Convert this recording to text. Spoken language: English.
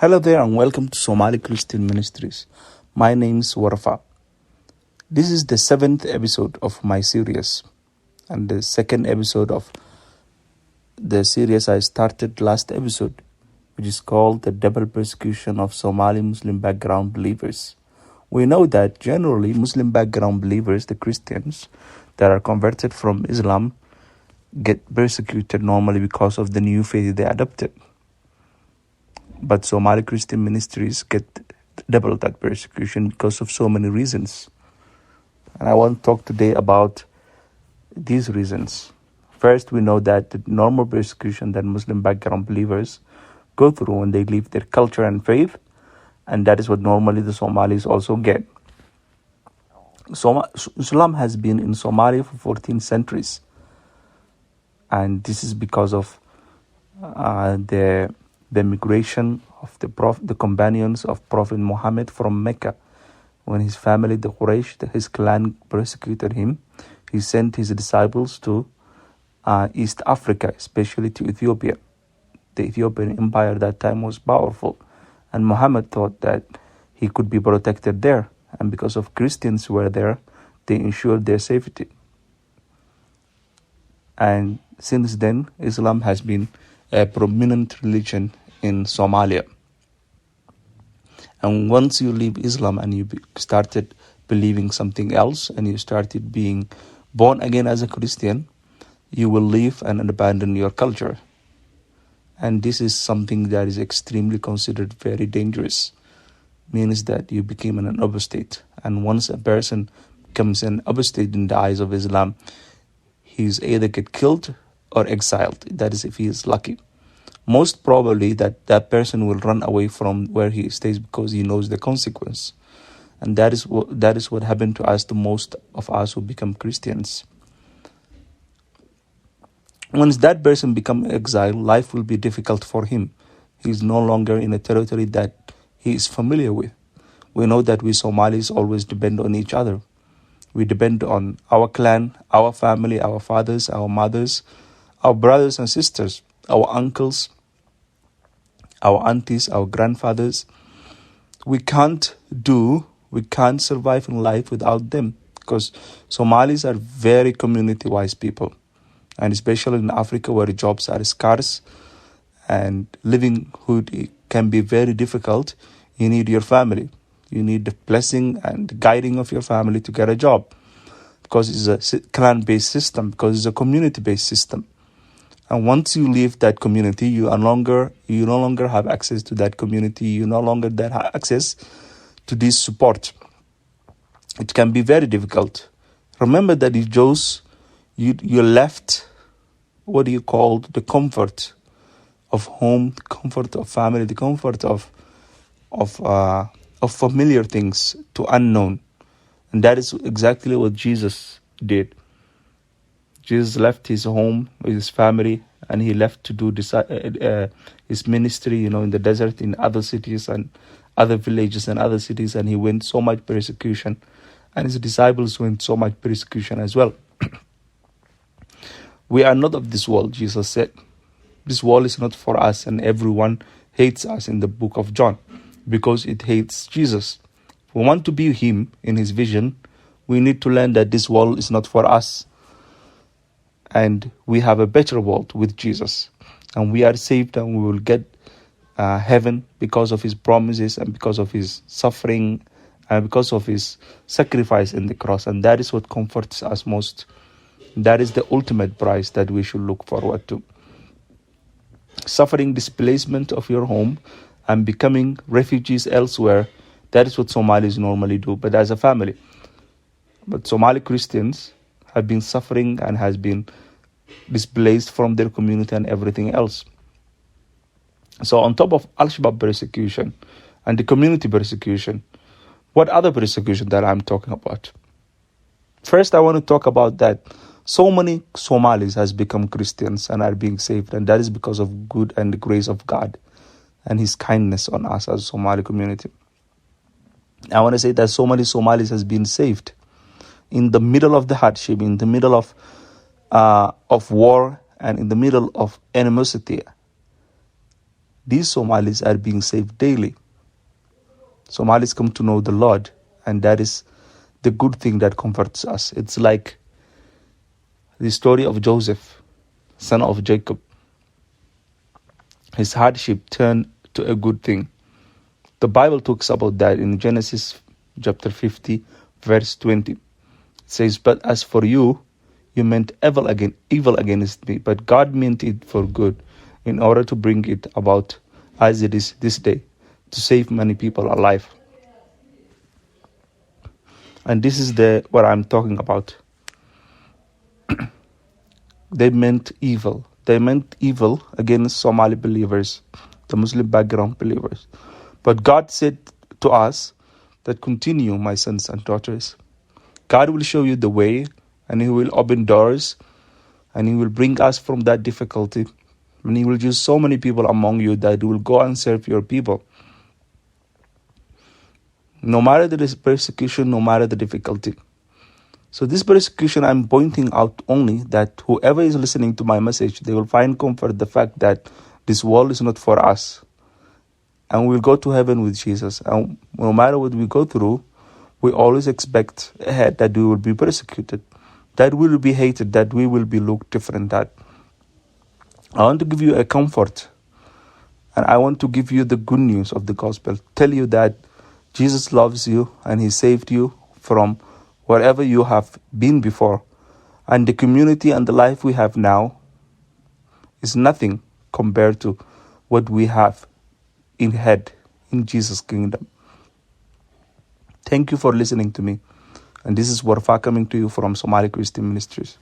Hello there and welcome to Somali Christian Ministries. My name is Warfa. This is the 7th episode of my series and the second episode of the series I started last episode, which is called The Double Persecution of Somali Muslim Background Believers. We know that generally Muslim background believers, the Christians that are converted from Islam, get persecuted normally because of the new faith they adopted. But Somali Christian ministries get double that persecution because of so many reasons. And I want to talk today about these reasons. First, we know that the normal persecution that Muslim background believers go through when they leave their culture and faith, and that is what normally the Somalis also get. Islam has been in Somalia for 14 centuries. And this is because of the migration of the companions of Prophet Muhammad from Mecca. When his family, the Quraysh, his clan persecuted him, he sent his disciples to East Africa, especially to Ethiopia. The Ethiopian empire at that time was powerful, and Muhammad thought that he could be protected there. And because of Christians were there, they ensured their safety. And since then, Islam has been a prominent religion in Somalia. And once you leave Islam and you started believing something else and you started being born again as a Christian, you will leave and abandon your culture. And this is something that is extremely considered very dangerous. Means that you became an apostate. And once a person becomes an apostate in the eyes of Islam, he's either get killed or exiled. That is if he is lucky. Most probably that person will run away from where he stays because he knows the consequence. And that is what happened to us, to most of us who become Christians. Once that person becomes exiled, life will be difficult for him. He is no longer in a territory that he is familiar with. We know that we Somalis always depend on each other. We depend on our clan, our family, our fathers, our mothers, our brothers and sisters, our uncles, our aunties, our grandfathers. We can't survive in life without them, because Somalis are very community-wise people. And especially in Africa where jobs are scarce and livelihood can be very difficult, you need your family. You need the blessing and guiding of your family to get a job, because it's a clan-based system, because it's a community-based system. And once you leave that community, you no longer have access to that community. You no longer have access to this support. It can be very difficult. Remember that you left the comfort of home, the comfort of family, the comfort of familiar things to unknown. And that is exactly what Jesus did. Jesus left his home with his family, and he left to do his ministry, in the desert, in other cities and other villages and other cities, and he went so much persecution, and his disciples went so much persecution as well. We are not of this world, Jesus said. This world is not for us, and everyone hates us in the book of John because it hates Jesus. If we want to be him in his vision, we need to learn that this world is not for us. And we have a better world with Jesus. And we are saved, and we will get heaven because of his promises and because of his suffering and because of his sacrifice in the cross. And that is what comforts us most. That is the ultimate prize that we should look forward to. Suffering displacement of your home and becoming refugees elsewhere, that is what Somalis normally do, but as a family. But Somali Christians have been suffering and has been displaced from their community and everything else. So on top of Al-Shabaab persecution and the community persecution, what other persecution that I'm talking about? First, I want to talk about that so many Somalis has become Christians and are being saved, and that is because of good and the grace of God and his kindness on us as a Somali community. I want to say that so many Somalis has been saved in the middle of the hardship, in the middle of war, and in the middle of animosity. these Somalis are being saved daily. Somalis come to know the Lord, and that is the good thing that comforts us. It's like the story of Joseph, son of Jacob. His hardship turned to a good thing. The Bible talks about that in Genesis chapter 50, verse 20. It says, "But as for you, you meant evil against me, but God meant it for good, in order to bring it about as it is this day, to save many people alive." And this is what I'm talking about. They meant evil. They meant evil against Somali believers, the Muslim background believers. But God said to us that continue, my sons and daughters. God will show you the way, and He will open doors, and He will bring us from that difficulty. And He will use so many people among you that will go and serve your people. No matter the persecution, no matter the difficulty. So this persecution, I'm pointing out only that whoever is listening to my message, they will find comfort the fact that this world is not for us. And we'll go to heaven with Jesus. And no matter what we go through, we always expect ahead that we will be persecuted, that we will be hated, that we will be looked different. That I want to give you a comfort, and I want to give you the good news of the gospel. Tell you that Jesus loves you, and He saved you from wherever you have been before. And the community and the life we have now is nothing compared to what we have in Jesus' kingdom. Thank you for listening to me. And this is Warfa coming to you from Somali Christian Ministries.